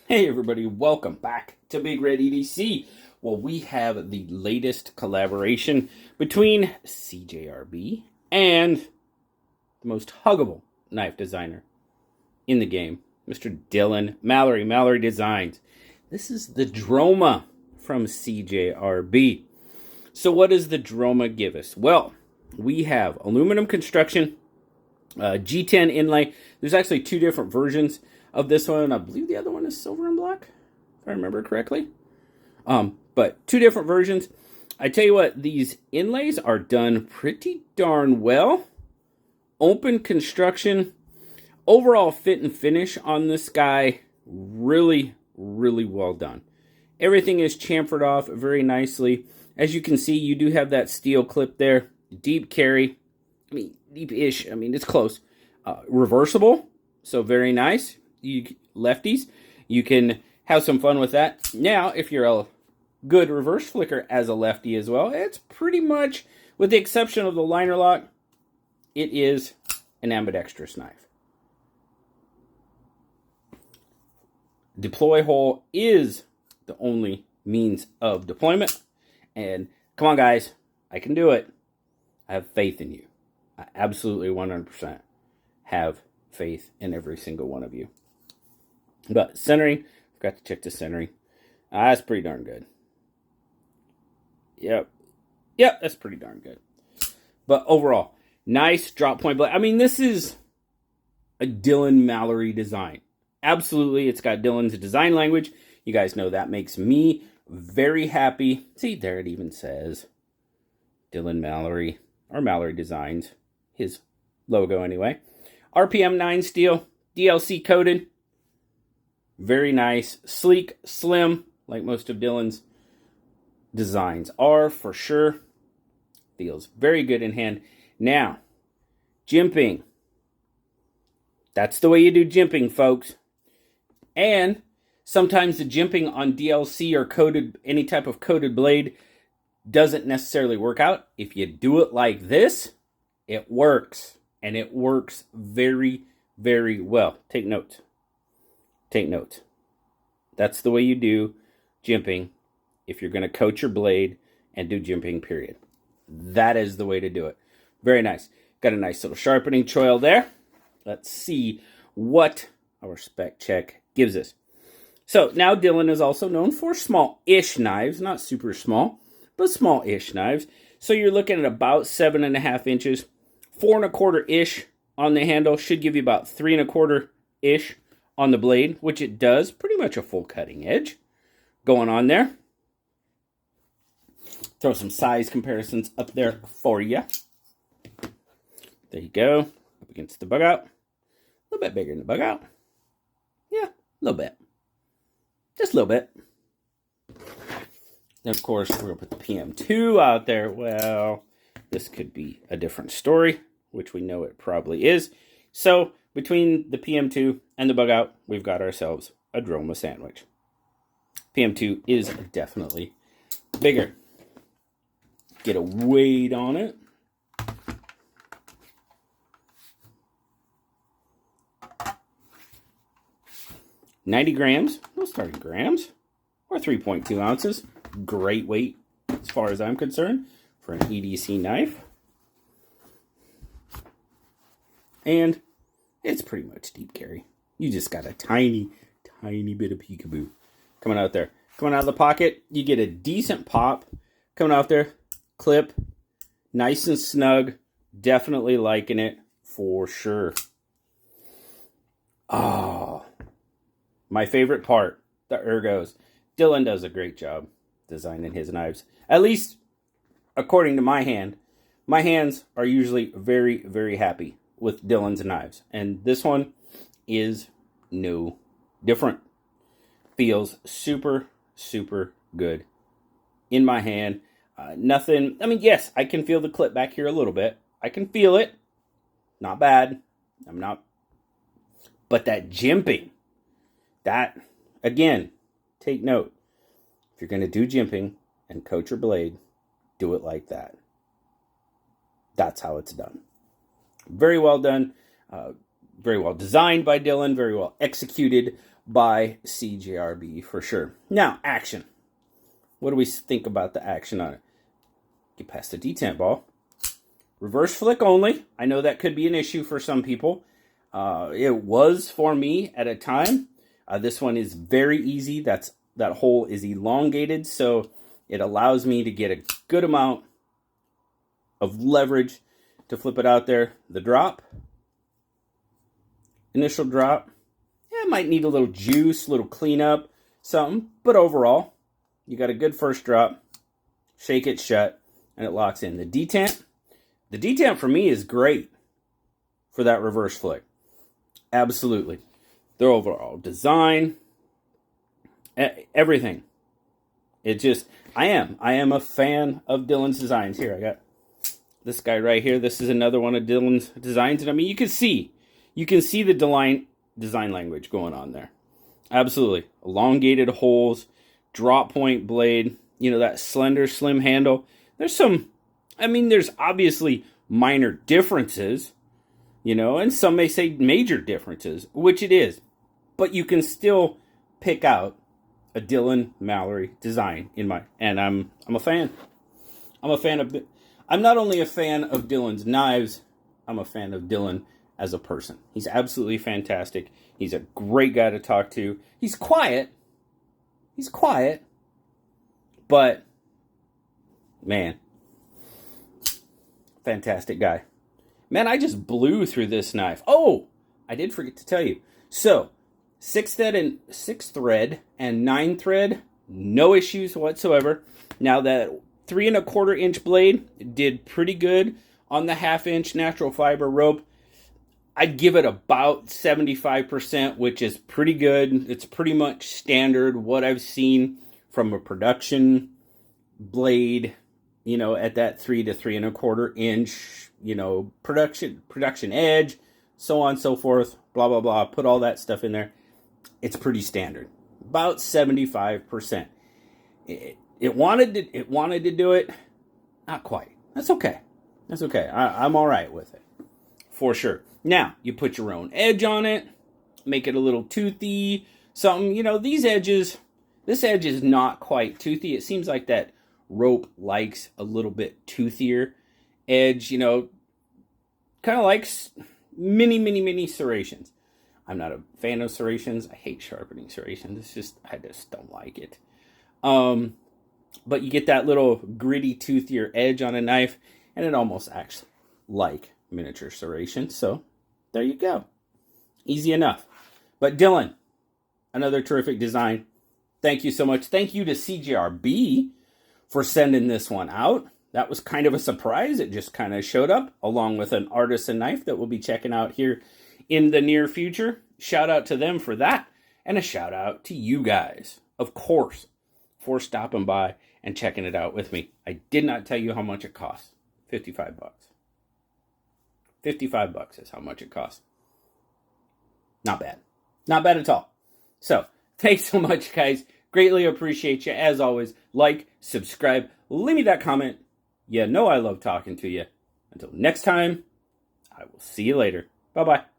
Hey everybody, welcome back to BigRedEDC. Well, we have the latest collaboration between CJRB and the most huggable knife designer in the game, Mr. Dylan Mallery, Mallery Designs. This is the Droma from CJRB. So what does the Droma give us? Well, we have aluminum construction, G10 inlay. There's actually two different versions of this one. I believe the other one is silver and black, if I remember correctly. But two different versions. I tell you what, these inlays are done pretty darn well. Open construction. Overall fit and finish on this guy, really, really well done. Everything is chamfered off very nicely. As you can see, you do have that steel clip there. Deep carry. I mean, deep-ish. I mean, it's close. Reversible. So very nice. You lefties, you can have some fun with that. Now, if you're a good reverse flicker as a lefty as well, it's pretty much, with the exception of the liner lock, it is an ambidextrous knife. Deploy hole is the only means of deployment. And come on, guys, I can do it. I have faith in you. I absolutely 100% have faith in every single one of you. But centering, forgot to check the centering. That's pretty darn good. Yep, that's pretty darn good. But overall, nice drop point blade. I mean, this is a Dylan Mallery design. Absolutely, it's got Dylan's design language. You guys know that makes me very happy. See, there it even says Dylan Mallery, or Mallery Designs, his logo anyway. RPM 9 steel, DLC coated. Very nice, sleek, slim, like most of Dylan's designs are for sure. Feels very good in hand. Now, jimping. That's the way you do jimping, folks. And sometimes the jimping on DLC or coated, any type of coated blade doesn't necessarily work out. If you do it like this, it works. And it works very, very well. Take note. Take note. That's the way you do jimping if you're going to coat your blade and do jimping, period. That is the way to do it. Very nice. Got a nice little sharpening choil there. Let's see what our spec check gives us. So now Dylan is also known for small-ish knives. Not super small, but small-ish knives. So you're looking at about 7.5 inches. 4 1/4-ish on the handle. Should give you about 3 1/4-ish on the blade, which it does. Pretty much a full cutting edge going on there. Throw some size comparisons up there for you. There you go. Up against the bug out. A little bit bigger than the bug out. Yeah, a little bit. Just a little bit. Then, of course, we're going to put the PM2 out there. Well, this could be a different story, which we know it probably is. So, between the PM2 and the bug out, we've got ourselves a Droma sandwich. PM2 is definitely bigger. Get a weight on it. $90 grams, no starting grams, or 3.2 ounces. Great weight, as far as I'm concerned, for an EDC knife. And it's pretty much deep carry. You just got a tiny, tiny bit of peekaboo coming out there. Coming out of the pocket, you get a decent pop. Coming out there, clip, nice and snug. Definitely liking it for sure. Oh, my favorite part, the ergos. Dylan does a great job designing his knives. At least, according to my hand. My hands are usually very, very happy with Dylan's knives. And this one is no different. Feels super, super good in my hand. Nothing, I mean, yes, I can feel the clip back here a little bit. I can feel it. Not bad. I'm not. But that jimping, that, again, take note. If you're going to do jimping and coat your blade, do it like that. That's how it's done. Very well done. Very well designed by Dylan. Very well executed by CJRB for sure. Now, action. What do we think about the action on it? Get past the detent ball. Reverse flick only. I know that could be an issue for some people. It was for me at a time. This one is very easy. That hole is elongated, so it allows me to get a good amount of leverage to flip it out there. The drop, initial drop, yeah, it might need a little juice, a little cleanup, something, but overall, you got a good first drop, shake it shut, and it locks in. The detent for me is great for that reverse flick. Absolutely. Their overall design, everything. It just, I am a fan of Dylan's designs. Here, I got this guy right here. This is another one of Dylan's designs. And I mean, you can see the design language going on there. Absolutely. Elongated holes, drop point blade, you know, that slender, slim handle. There's obviously minor differences, you know, and some may say major differences, which it is. But you can still pick out a Dylan Mallery design and I'm a fan. I'm not only a fan of Dylan's knives, I'm a fan of Dylan as a person. He's absolutely fantastic. He's a great guy to talk to. He's quiet, but man, fantastic guy. Man, I just blew through this knife. Oh, I did forget to tell you. So, 6 thread and 9 thread, no issues whatsoever. Now that 3 1/4 inch blade did pretty good on the 1/2 inch natural fiber rope. I'd give it about 75%, which is pretty good. It's pretty much standard what I've seen from a production blade, you know, at that 3 to 3 1/4 inch, you know, production edge, so on and so forth, blah, blah, blah. Put all that stuff in there. It's pretty standard. About 75%. It wanted to do it. Not quite. That's okay. I'm all right with it. For sure. Now, you put your own edge on it. Make it a little toothy. Something, you know, this edge is not quite toothy. It seems like that rope likes a little bit toothier edge, you know, kind of likes mini serrations. I'm not a fan of serrations. I hate sharpening serrations. I just don't like it. But you get that little gritty, toothier edge on a knife, and it almost acts like miniature serration. So there you go. Easy enough. But Dylan, another terrific design. Thank you so much. Thank you to CJRB for sending this one out. That was kind of a surprise. It just kind of showed up along with an artisan knife that we'll be checking out here in the near future. Shout out to them for that. And a shout out to you guys, of course, for stopping by and checking it out with me. I did not tell you how much it costs. $55. $55 is how much it costs. Not bad. Not bad at all. So, thanks so much, guys. Greatly appreciate you. As always, like, subscribe, leave me that comment. You know I love talking to you. Until next time, I will see you later. Bye-bye.